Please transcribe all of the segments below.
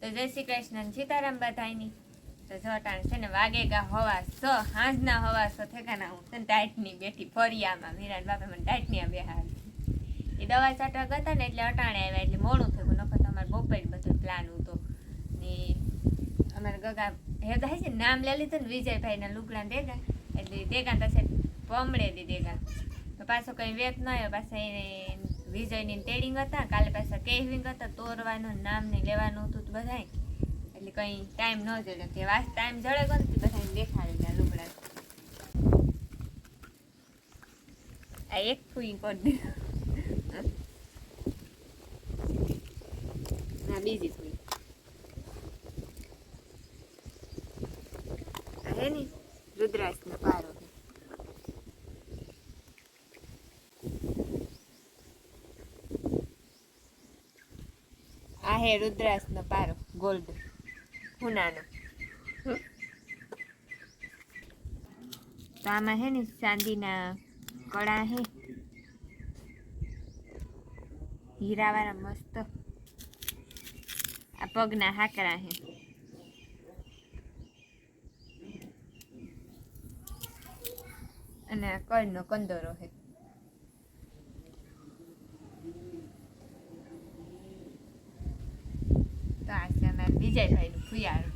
તો જય શ્રી કૃષ્ણ સીતારામ બધાયની. તો જો ટાણ છે ને વાગેગા હવા હાંજના હવા થેકાના હું છે ને ટાઈટની બેઠી ફરિયામાં મીરાન બાપા મને ટાઈટની બેહાડ એ દવા છાંટવા ગયા ને એટલે અટાણે આવ્યા એટલે મોડું થયું નખો તો અમારે બપોર બધો પ્લાન હતો ને અમારે ગગા હેગા હે છે નામ લઈ લીધું ને વિજયભાઈના લુગડા દેગા એટલે દેગા તસે પમડે દી દેગા તો પાછો કઈ વેત ન આવ્યો પાછા એને વિજયની ટેડિંગ હતા કાલે પાછા કેવિંગ હતા તોરવાનું નામ નહીં લેવાનું હતું બધાય એટલે કઈ ટાઈમ ન જડે કે વાસ ટાઈમ જડે ગયો ને બધાને દેખાડી ગયા લુગડા આ એક ફૂઈ કરી દીધું ના બીજી ફૂઈ હે ને રુદ્રાક્ષનો પારો આ હે રુદ્રાક્ષનો પારો ગોલ્ડ હુનાનો તો આમાં હે ને ચાંદીના કડા હે હીરાવાળા મસ્ત આ પગના હાકરા હે અને કળનો કંદોરો હે તો આ છે અમારે વિજયભાઈનું ફુયારું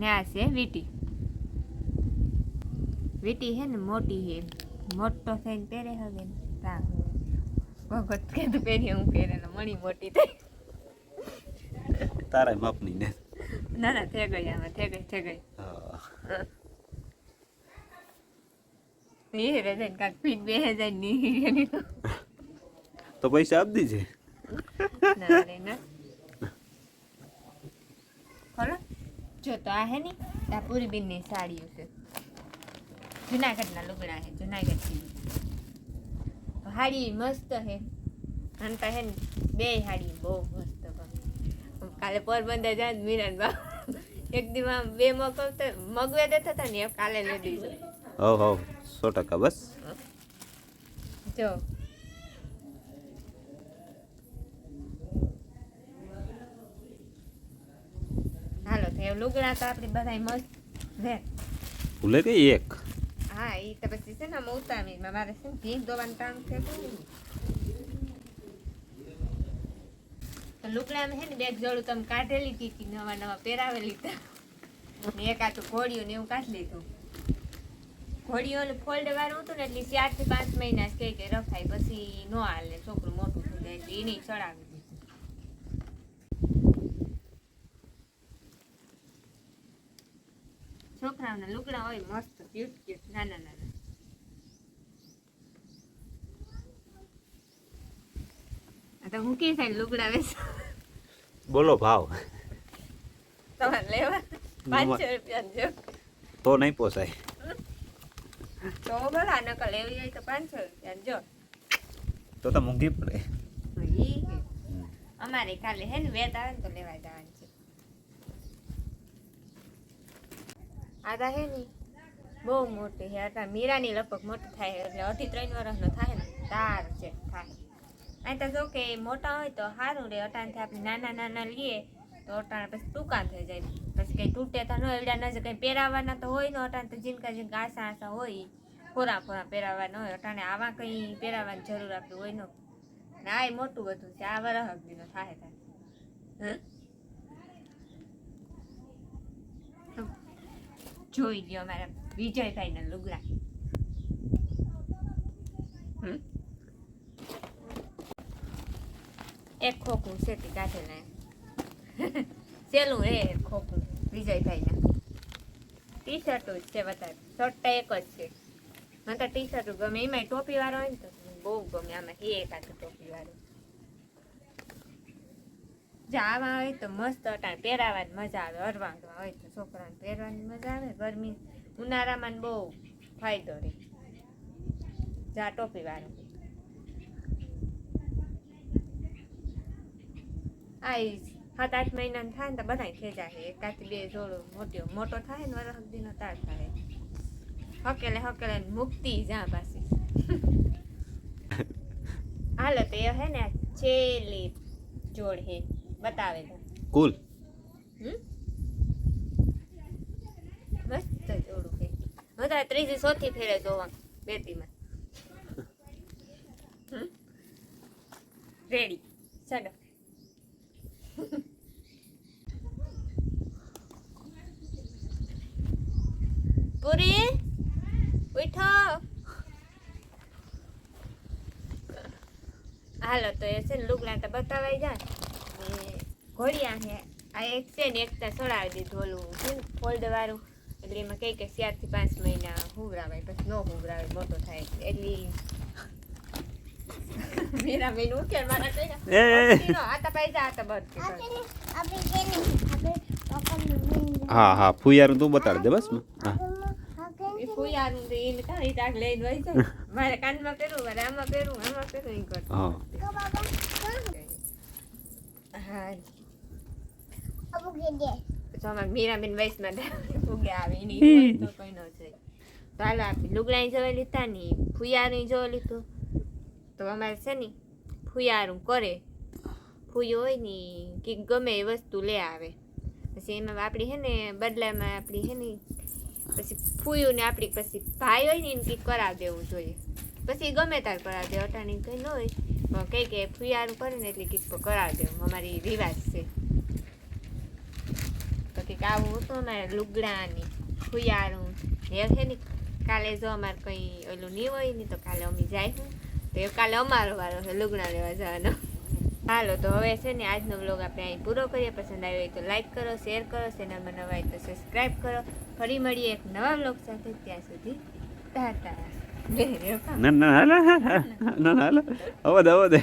ને આ છે વીટી વીટી હે ને મોટી હે મોટો થઈને પહેરે હવે ને તા ભગત કે તું પહેરી હું પહેરે ને મણી મોટી થઈ તારા બાપની ને ના ના થઈ ગઈ આમાં થઈ ગઈ એ રે જઈને કાંક પીક બે જાય ની તો પૈસા આપી દીજે ના રે ના ખરો જો તો આ હે ને આ પૂરી બેનની સાડીઓ છે જુનાગઢના લુગડા હે જુનાગઢથી હાડી મસ્ત હે અંતા હે ને બે હાડી બહુ મસ્ત કાલે પોરબંદર જાય મીરાન બા એક દિવસ બે મગવે દેતા હતા ને એ કાલે લઈ દીધું હવ 100% બસ જો હાલો તો એ લુગડા તો આપણી બધા મસ્ત રે ભૂલે ગઈ એક હા એ તો પછી છે ને આમ ઉતામીમાં મારે છે ને ભીંગ દોવાનું કામ છે તો લુગડામાં છે ને બેગ જોડું તમે કાઢેલી હતી નવા પહેરાવેલી હતા ને એક આટું ઘોડિયું ને એવું કાઢી લીધું ઘોડિયું ફોલ્ડ વાળું હતું ને એટલે 4 થી 5 મહિના જ કે રખાય પછી ન હાલે છોકરું મોટું થઈ જાય એટલે એને ચડાવી દીધું છોકરાઓના લુગડા હોય મસ્ત ક્યુટ નાના તો હું કી થાય લુગડા વેચ બોલો ભાવ તમારે લેવા 500 રૂપિયા જો તો નહીં પોસાય તો ભલા નકલ લેવી હોય તો 500 રૂપિયા જો તો મોંઘી પડે અમારે કાલે હે ને વેત આવે ને તો લેવા જવાનું છે આદા હે ને બહુ મોટી હે આટા મીરાની લપક મોટી થાય એટલે 2.5-3 વર્ષનો થાય ને તાર છે થાય અહીં તો જો કે મોટા હોય તો સારું રે અટાણથી આપણે નાના લઈએ તો અટાણ પછી ટૂંકા થઈ જાય પછી કંઈ તૂટે તો ન એવડા ન કંઈ પહેરાવાના તો હોય ને અટાણ તો જીનકા આસા હોય ફોરા પહેરાવાના હોય અટાણે આવા કંઈ પહેરાવાની જરૂર આપણી હોય ન ને આ મોટું બધું છે આ વરહ દીનો થાય જોઈ ગયો અમારા વિજયભાઈના લુગડા એક ખોખું છે તે કાઢેલા સેલું રે ખોખું વિજયભાઈના ટી શર્ટો જ છે વધારે શર્ટ એક જ છે મને તો ટી શર્ટ ગમે એમાં ટોપી વાળો હોય ને તો બહુ ગમે આમાં એકાદ ટોપી વાળો આવા હોય તો મસ્ત અટાણ પહેરાવાની મજા આવે અરવાંગમાં હોય તો છોકરાને પહેરવાની મજા આવે ગરમી ઉનાળામાં બહુ ફાયદો રહે જા ટોપી વાળો આ 7-8 મહિના થાય ને તો બધા થઈ જાય એકાથી 2 જોડો મોટો થાય ને વરસ દીનો તાર થાય હકેલે મુક્તિ જા પાછી હાલો તો એ હે ને છેલ્લી જોડ હે બતાવે તો કુલ મસ્ત જોડું હે હું તો ત્રીજી ચોથી ફેરે જોવા બેટીમાં રેડી ચાલો પૂરી ઉઠો હાલો તો એ છે ને લુગડા તો બતાવાઈ જાય ને ઘોડિયા છે આ એક છે ને એકતા ચડાવી દીધું ઓલું છે ને ફોલ્ડ વાળું એટલે એમાં કઈ કે 4 થી 5 મહિના હુવરાવાય પછી નો હુવરાવે મોટો થાય એટલે મેરા મેનુ કે મારા કઈ આતા પૈસા આતા બસ હા હા ફુયારું તું બતાડ દે બસ હા એ ફુયારું તો એને કાંઈ ટાક લઈને વહી જાય મારે કાનમાં પહેરું મારે આમાં પહેરું ઈ કર હા હા તો અમારે મીરાબેન વયસમાં ફૂગે આવે એની તો કઈ ન છે તો હાલો આપણે લુગડાઈ જોવા લીધા ને ફુયારું જોવા લીધું તો અમારે છે ને ફુયારું કરે ફૂયું હોય ને કે ગમે એ વસ્તુ લે આવે પછી એમાં આપણી હે ને બદલામાં આપણી હે ને પછી ફૂયું ને આપણી પછી ભાઈ હોય ને એને કંઈક કરાવી દેવું જોઈએ પછી ગમે તાર કરાવી દે અટાણી કંઈ ન હોય પણ કંઈ કે ફુયારું કરે ને એટલે કંઈક કરાવી દેવું અમારી રિવાજ છે તો કંઈક આવું હતું અમારે લુગડાની ફુયારું એ છે ને કાલે જો અમારે કંઈ ઓલું નહીં હોય ને તો કાલે અમે જાય તો એ કાલે અમારો વારો છે લુગડા લેવા જવાનો હાલો તો હવે છે ને આજનો વ્લોગ આપણે અહીં પૂરો કરીએ પસંદ આવ્યો હોય તો લાઈક કરો શેર કરો ચેનલમાં નવા હોય તો સબસ્ક્રાઈબ કરો ફરી મળીએ એક નવા વ્લોગ સાથે ત્યાં સુધી ટાટા ના ના હાલો હવે દે